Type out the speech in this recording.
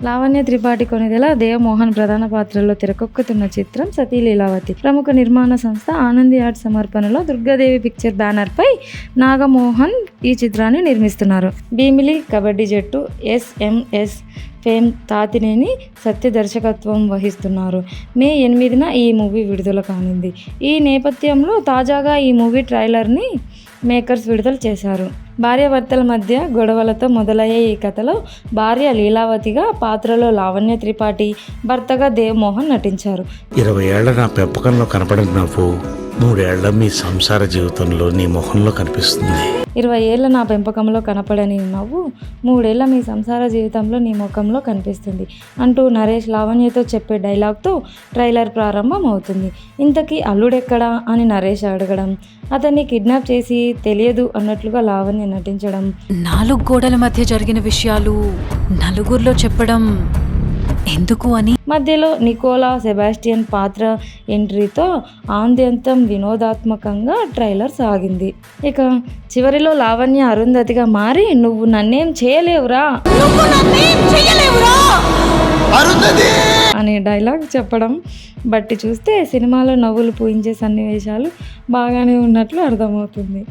లావణ్య త్రిపాఠి కొనిదెల, దేవమోహన్ ప్రధాన పాత్రల్లో తెరకెక్కుతున్న చిత్రం సతీ లీలావతి. ప్రముఖ నిర్మాణ సంస్థ ఆనంది ఆర్ట్స్ సమర్పణలో దుర్గాదేవి పిక్చర్ బ్యానర్ పై నాగమోహన్ ఈ చిత్రాన్ని నిర్మిస్తున్నారు. భీమిలి కబడ్డీ జట్టు ఎస్ఎంఎస్ ఫేమ్ తాతినేని సత్య దర్శకత్వం వహిస్తున్నారు. మే 8న ఈ మూవీ విడుదల కానుంది. ఈ నేపథ్యంలో తాజాగా ఈ మూవీ ట్రైలర్ని మేకర్స్ విడుదల చేశారు. భార్యాభర్తల మధ్య గొడవలతో మొదలయ్యే ఈ కథలో భార్య లీలావతిగా పాత్రలో లావణ్య త్రిపాఠి, భర్తగా దేవమోహన్ నటించారు. 20 ఏళ్ల నా పెంపకంలో కనపడని నవ్వు 3 ఏళ్ల మీ సంసార జీవితంలో నీ మొహంలో కనిపిస్తుంది. 20 ఏళ్ల నా పెంపకంలో కనపడని నవ్వు 3 ఏళ్ల మీ సంసార జీవితంలో నీ ముఖంలో కనిపిస్తుంది అంటూ నరేష్ లావణ్యతో చెప్పే డైలాగ్తో ట్రైలర్ ప్రారంభం అవుతుంది. ఇంతకీ అల్లుడెక్కడా అని నరేష్ అడగడం, అతన్ని కిడ్నాప్ చేసి తెలియదు అన్నట్లుగా లావణ్య నటించడం, 4 గోడల మధ్య జరిగిన విషయాలు నలుగురిలో చెప్పడం ఎందుకు అని మధ్యలో నికోలా సెబాస్టియన్ పాత్ర ఎంట్రీతో ఆద్యంతం వినోదాత్మకంగా ట్రైలర్ సాగింది. ఇక చివరిలో లావణ్య అరుంధతిగా మారి నువ్వు నన్నేం చేయలేవురా అనే డైలాగ్ చెప్పడం బట్టి చూస్తే సినిమాలో నవ్వులు పూయించే సన్నివేశాలు బాగానే ఉన్నట్లు అర్థమవుతుంది.